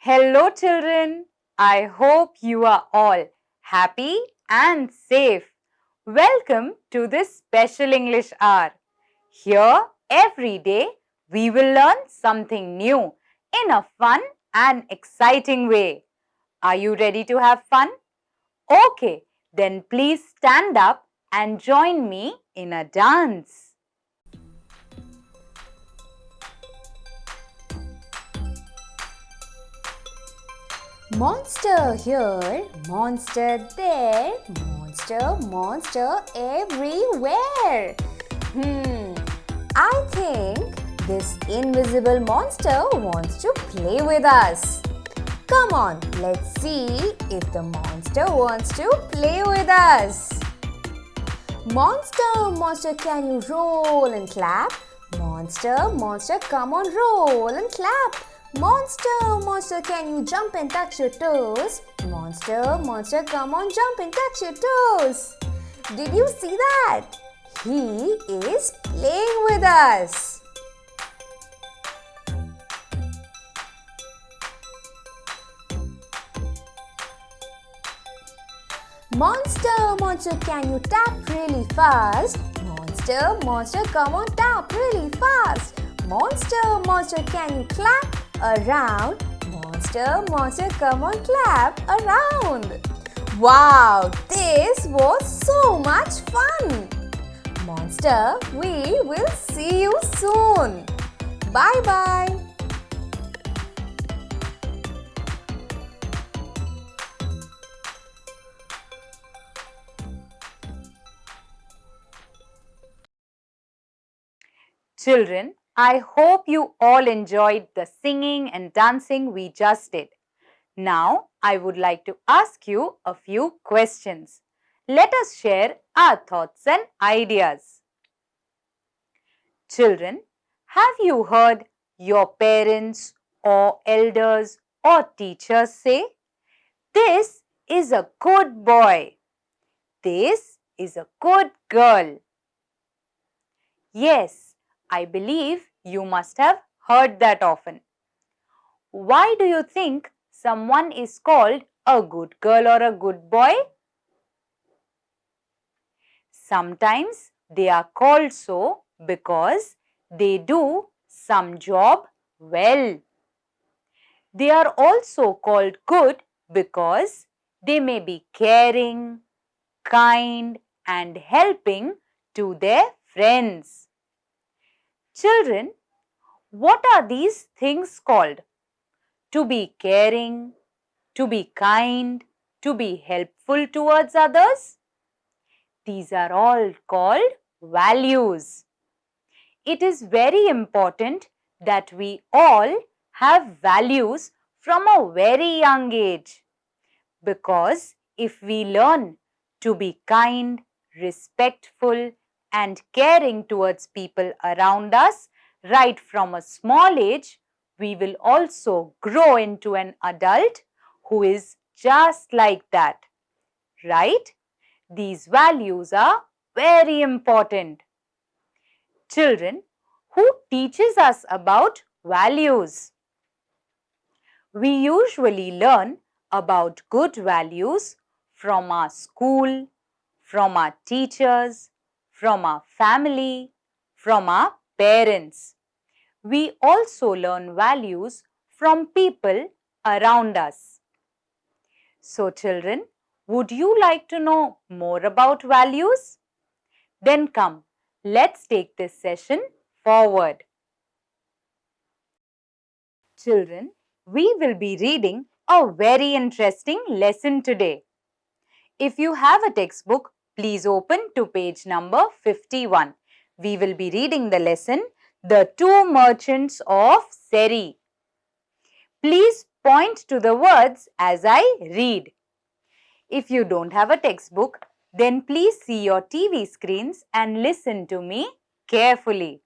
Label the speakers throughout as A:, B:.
A: Hello children, I hope you are all happy and safe. Welcome to this special English hour. Here every day we will learn something new in a fun and exciting way. Are you ready to have fun? Okay, then please stand up and join me in a dance.
B: Monster here, monster there, monster everywhere. I think this invisible monster wants to play with us. Come on, let's see if the monster wants to play with us. Monster, can you roll and clap? Monster, come on, roll and clap. Monster, can you jump and touch your toes? Monster, come on, jump and touch your toes. Did you see that? He is playing with us. Monster, can you tap really fast? Monster, come on, tap really fast. Monster, can you clap around? Monster, come on, clap around. Wow, this was so much fun. Monster, we will see you soon. Bye-bye.
A: Children, I hope you all enjoyed the singing and dancing we just did. Now, I would like to ask you a few questions. Let us share our thoughts and ideas. Children, have you heard your parents or elders or teachers say, "This is a good boy. This is a good girl"? Yes, I believe you must have heard that often. Why do you think someone is called a good girl or a good boy? Sometimes they are called so because they do some job well. They are also called good because they may be caring, kind and helping to their friends. Children, what are these things called? To be caring, to be kind, to be helpful towards others? These are all called values. It is very important that we all have values from a very young age. Because if we learn to be kind, respectful and caring towards people around us right from a small age, we will also grow into an adult who is just like that. Right? These values are very important. Children, who teaches us about values? We usually learn about good values from our school, from our teachers, from our family, from our parents. We also learn values from people around us. So children, would you like to know more about values? Then come, let's take this session forward. Children, we will be reading a very interesting lesson today. If you have a textbook, please open to page number 51. We will be reading the lesson, The Two Merchants of Seri. Please point to the words as I read. If you don't have a textbook, then please see your TV screens and listen to me carefully.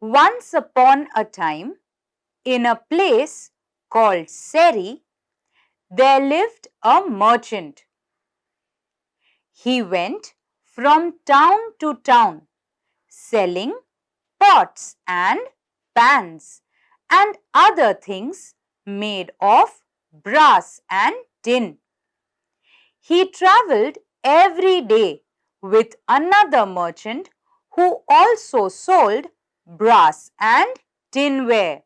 A: Once upon a time, in a place called Seri, there lived a merchant. He went from town to town, selling pots and pans and other things made of brass and tin. He travelled every day with another merchant who also sold brass and tinware.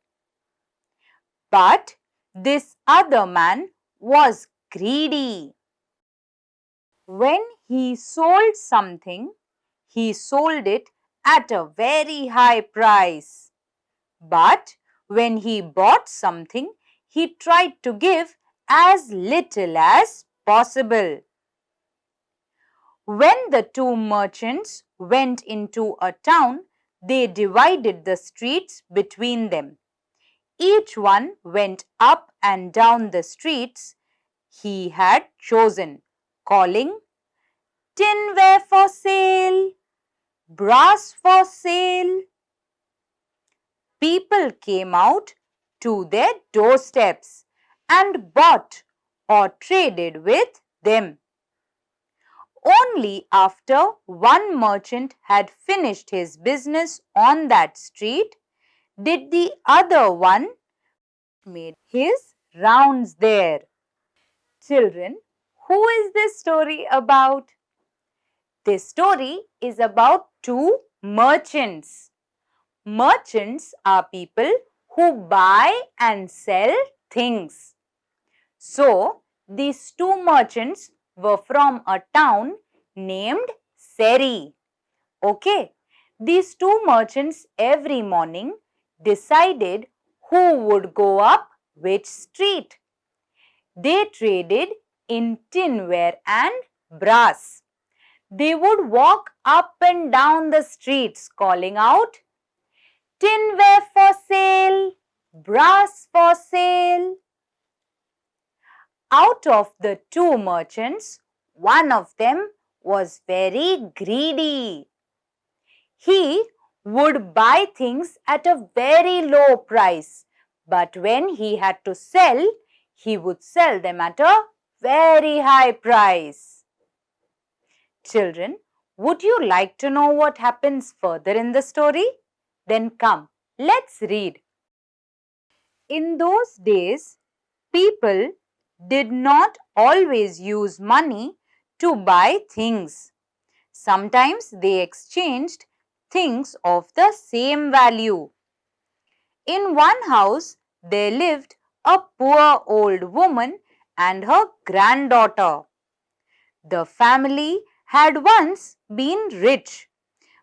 A: But this other man was greedy. When he sold something, he sold it at a very high price. But when he bought something, he tried to give as little as possible. When the two merchants went into a town, they divided the streets between them. Each one went up and down the streets he had chosen, calling, "Tinware for sale, brass for sale." People came out to their doorsteps and bought or traded with them. Only after one merchant had finished his business on that street did the other one make his rounds there. Children, who is this story about? This story is about two merchants. Merchants are people who buy and sell things. So, these two merchants were from a town named Seri. Okay, these two merchants every morning decided who would go up which street. They traded in tinware and brass. They would walk up and down the streets calling out, "Tinware for sale, brass for sale." Out of the two merchants, one of them was very greedy. He would buy things at a very low price, but when he had to sell, he would sell them at a very high price. Children, would you like to know what happens further in the story? Then come, let's read. In those days, people did not always use money to buy things. Sometimes they exchanged things of the same value. In one house, there lived a poor old woman and her granddaughter. The family had once been rich,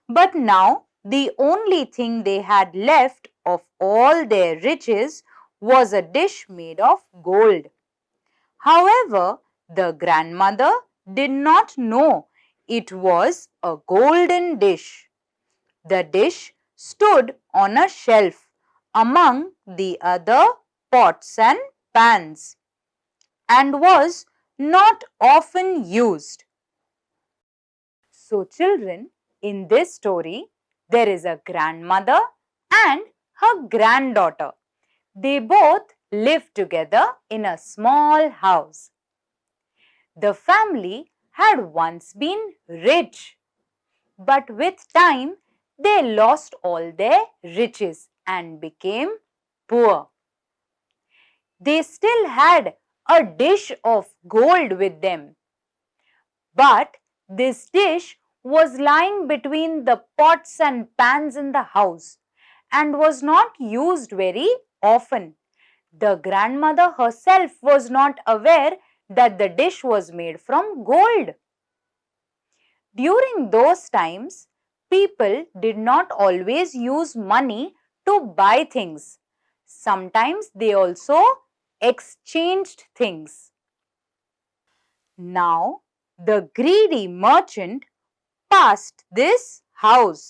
A: but now the only thing they had left of all their riches was a dish made of gold. However, the grandmother did not know it was a golden dish. The dish stood on a shelf among the other pots and pans and was not often used. So, children, in this story, there is a grandmother and her granddaughter. They both live together in a small house. The family had once been rich, but with time they lost all their riches and became poor. They still had a dish of gold with them, but this dish was lying between the pots and pans in the house and was not used very often. The grandmother herself was not aware that the dish was made from gold. During those times, people did not always use money to buy things. Sometimes they also exchanged things. Now, the greedy merchant passed this house,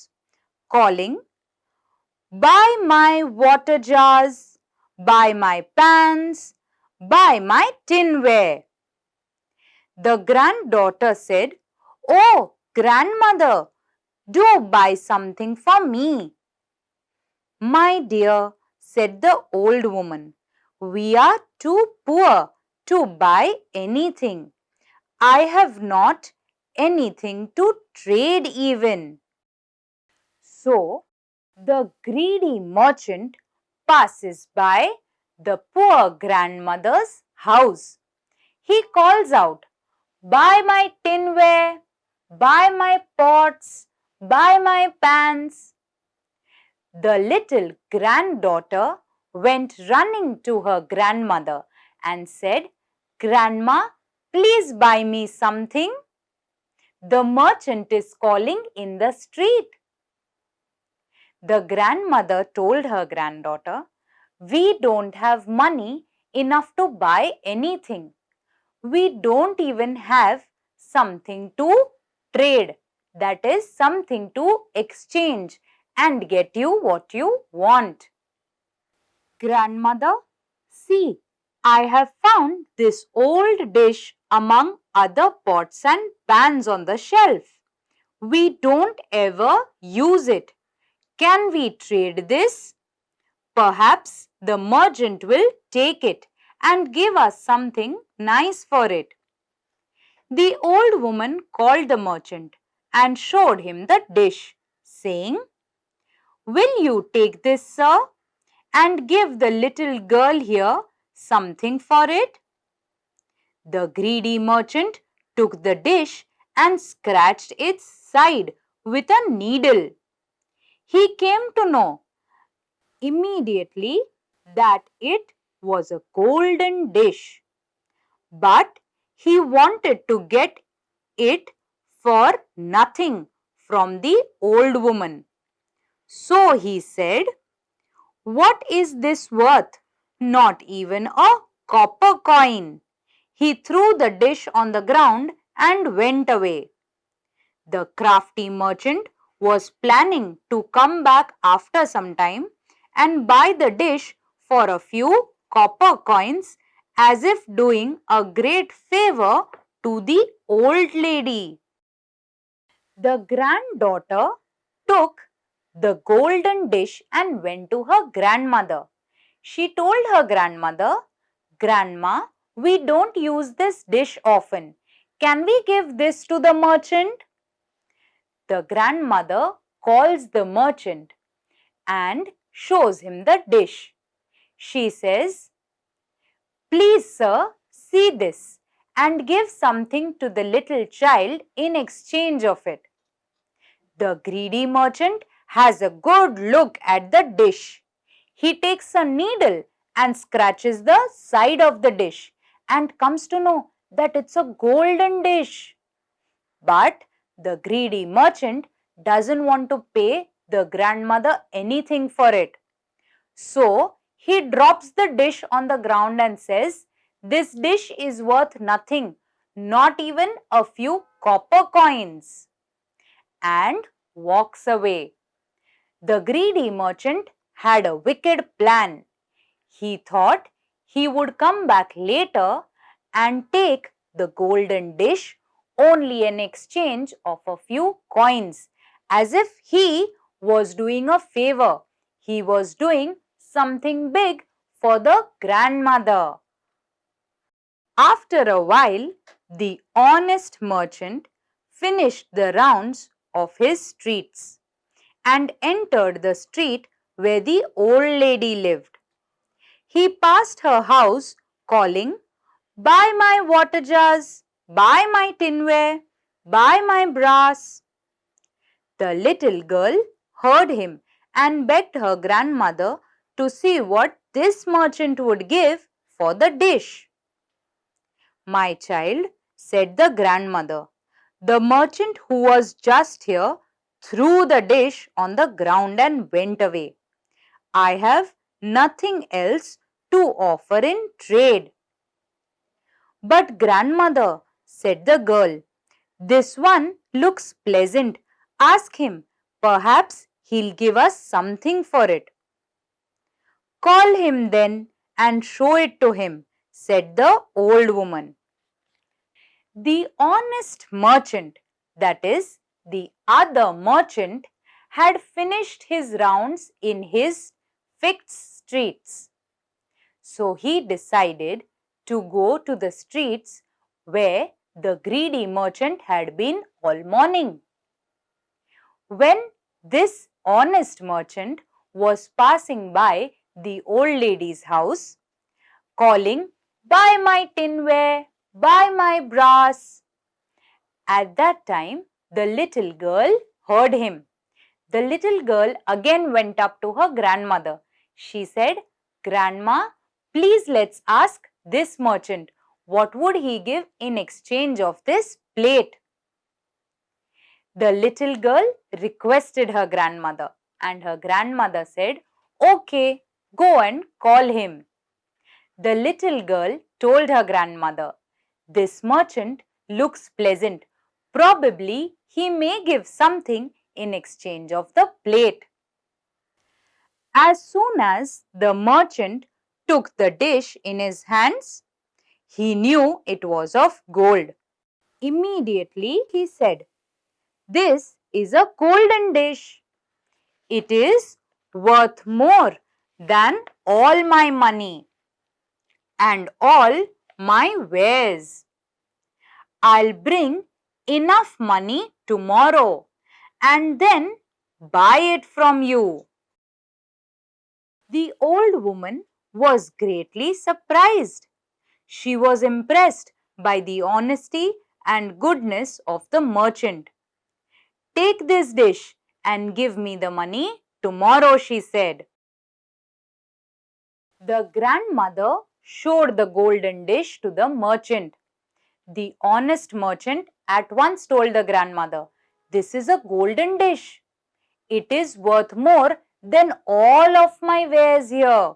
A: calling, "Buy my water jars, buy my pans, buy my tinware." The granddaughter said, "Oh, grandmother, do buy something for me." "My dear," said the old woman, "we are too poor to buy anything. I have not anything to trade even." So, the greedy merchant passes by the poor grandmother's house. He calls out, "Buy my tinware, buy my pots, buy my pans." The little granddaughter went running to her grandmother and said, "Grandma, please buy me something. The merchant is calling in the street." The grandmother told her granddaughter, "We don't have money enough to buy anything. We don't even have something to trade, that is, something to exchange and get you what you want." "Grandmother, see, I have found this old dish among other pots and pans on the shelf. We don't ever use it. Can we trade this? Perhaps the merchant will take it and give us something nice for it." The old woman called the merchant and showed him the dish, saying, "Will you take this, sir, and give the little girl here something for it?" The greedy merchant took the dish and scratched its side with a needle. He came to know immediately that it was a golden dish, but he wanted to get it for nothing from the old woman. So he said, "What is this worth? Not even a copper coin." He threw the dish on the ground and went away. The crafty merchant was planning to come back after some time and buy the dish for a few copper coins, as if doing a great favor to the old lady. The granddaughter took the golden dish and went to her grandmother. She told her grandmother, "Grandma, we don't use this dish often. Can we give this to the merchant?" The grandmother calls the merchant and shows him the dish. She says, "Please, sir, see this and give something to the little child in exchange of it." The greedy merchant has a good look at the dish. He takes a needle and scratches the side of the dish and comes to know that it's a golden dish. But the greedy merchant doesn't want to pay the grandmother anything for it. So he drops the dish on the ground and says, "This dish is worth nothing, not even a few copper coins," and walks away. The greedy merchant had a wicked plan. He thought he would come back later and take the golden dish only in exchange of a few coins, as if he was doing a favor. He was doing something big for the grandmother. After a while, the honest merchant finished the rounds of his streets and entered the street where the old lady lived. He passed her house calling, "Buy my water jars, buy my tinware, buy my brass." The little girl heard him and begged her grandmother to see what this merchant would give for the dish. "My child," said the grandmother, The merchant who was just here threw the dish on the ground and went away. I have nothing else to offer in trade. But grandmother, said the girl, this one looks pleasant. Ask him. Perhaps he'll give us something for it. Call him then and show it to him, said the old woman. The honest merchant, that is, the other merchant, had finished his rounds in his fixed streets. So he decided to go to the streets where the greedy merchant had been all morning. When this honest merchant was passing by the old lady's house, calling, "Buy my tinware, buy my brass." At that time, the little girl heard him. The little girl again went up to her grandmother. She said, "Grandma, please let's ask this merchant, what would he give in exchange of this plate?" The little girl requested her grandmother, and her grandmother said, "Okay, go and call him." The little girl told her grandmother, "This merchant looks pleasant. Probably he may give something in exchange of the plate." As soon as the merchant took the dish in his hands, he knew it was of gold. Immediately he said, "This is a golden dish. It is worth more than all my money and all my wares. I'll bring enough money tomorrow and then buy it from you." The old woman was greatly surprised. She was impressed by the honesty and goodness of the merchant. "Take this dish and give me the money tomorrow," she said. The grandmother showed the golden dish to the merchant. The honest merchant at once told the grandmother, "This is a golden dish. It is worth more than all of my wares here.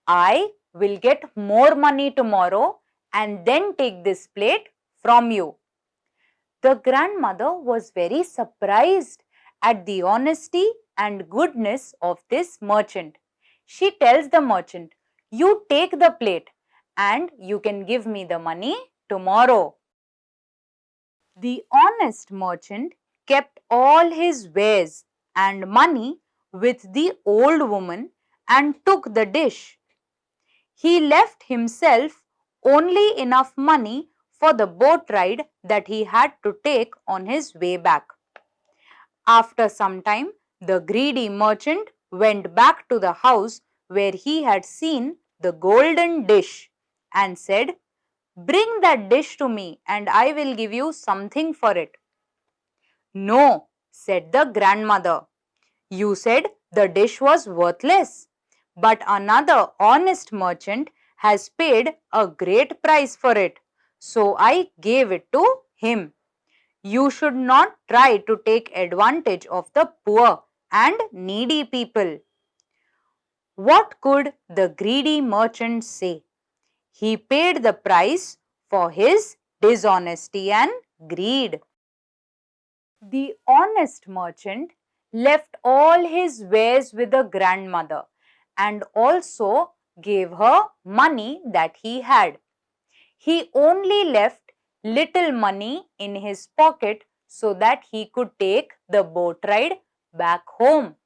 A: I will get more money tomorrow and then take this plate from you." The grandmother was very surprised at the honesty and goodness of this merchant. She tells the merchant, "You take the plate and you can give me the money tomorrow." The honest merchant kept all his wares and money with the old woman and took the dish. He left himself only enough money for the boat ride that he had to take on his way back. After some time, the greedy merchant went back to the house where he had seen the golden dish and said, "Bring that dish to me and I will give you something for it." "No," said the grandmother. "You said the dish was worthless, but another honest merchant has paid a great price for it, so I gave it to him. You should not try to take advantage of the poor and needy people." What could the greedy merchant say? He paid the price for his dishonesty and greed. The honest merchant left all his wares with the grandmother and also gave her money that he had. He only left little money in his pocket so that he could take the boat ride back home.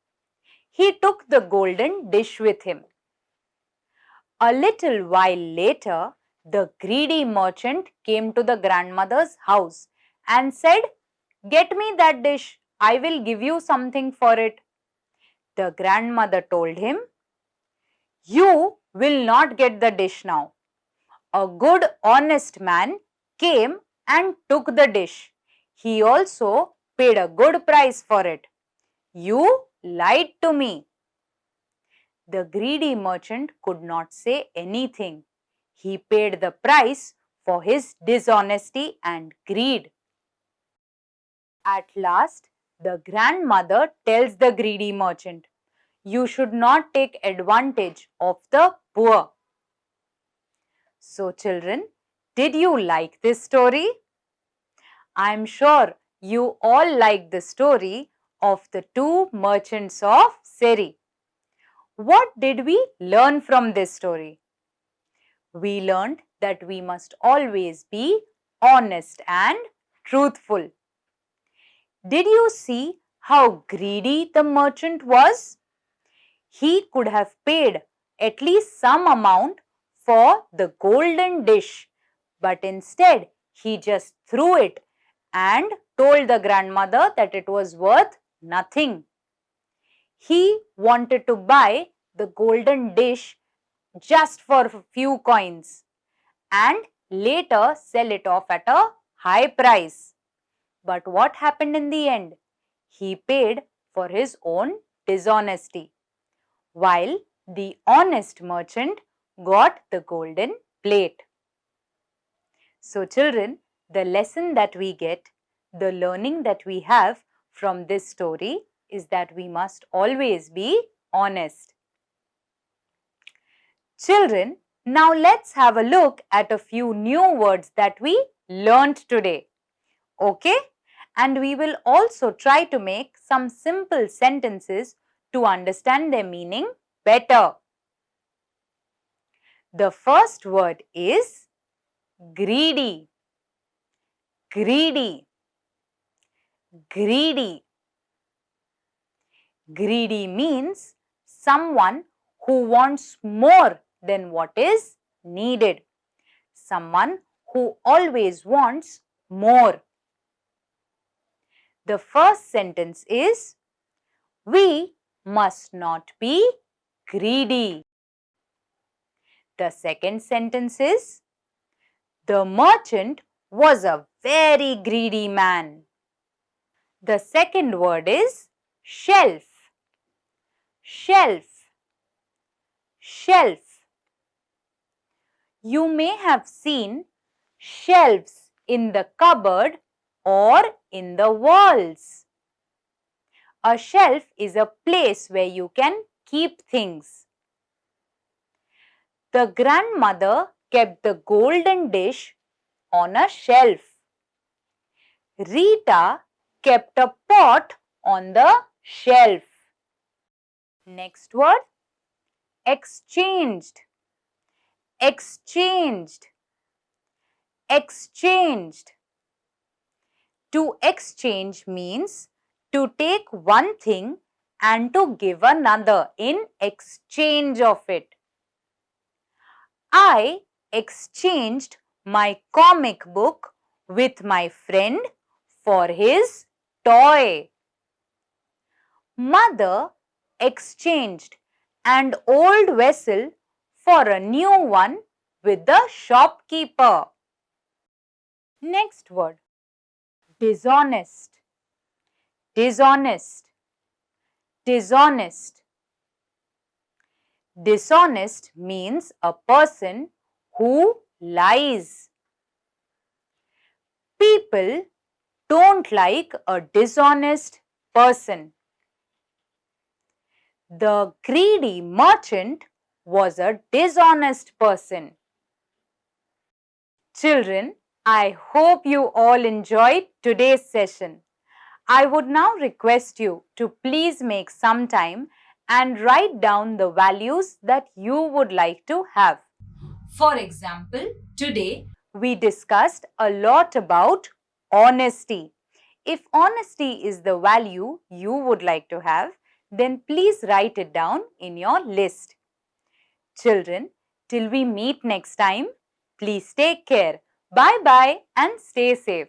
A: He took the golden dish with him. A little while later, the greedy merchant came to the grandmother's house and said, "Get me that dish. I will give you something for it." The grandmother told him, "You will not get the dish now. A good, honest man came and took the dish. He also paid a good price for it. You lied to me." The greedy merchant could not say anything. He paid the price for his dishonesty and greed. At last, the grandmother tells the greedy merchant, "You should not take advantage of the poor." So, children, did you like this story? I am sure you all like the story of the two merchants of Seri. What did we learn from this story? We learned that we must always be honest and truthful. Did you see how greedy the merchant was? He could have paid at least some amount for the golden dish, but instead he just threw it and told the grandmother that it was worth nothing. He wanted to buy the golden dish just for a few coins and later sell it off at a high price. But what happened in the end? He paid for his own dishonesty, while the honest merchant got the golden plate. So, children, the lesson that we get, the learning that we have from this story is that we must always be honest. Children, now let's have a look at a few new words that we learned today. Okay? And we will also try to make some simple sentences to understand their meaning better. The first word is greedy. Greedy. Greedy. Greedy means someone who wants more than what is needed. Someone who always wants more. The first sentence is, we must not be greedy. The second sentence is, the merchant was a very greedy man. The second word is shelf. Shelf. Shelf. You may have seen shelves in the cupboard or in the walls. A shelf is a place where you can keep things. The grandmother kept the golden dish on a shelf. Rita kept a pot on the shelf. Next word, exchanged. Exchanged. Exchanged. To exchange means to take one thing and to give another in exchange of it. I exchanged my comic book with my friend for his toy. Mother exchanged an old vessel for a new one with the shopkeeper. Next word, dishonest. Dishonest. Dishonest. Dishonest means a person who lies. People don't like a dishonest person. The greedy merchant was a dishonest person. Children, I hope you all enjoyed today's session. I would now request you to please make some time and write down the values that you would like to have. For example, today we discussed a lot about honesty. If honesty is the value you would like to have, then please write it down in your list. Children, till we meet next time, please take care. Bye bye and stay safe.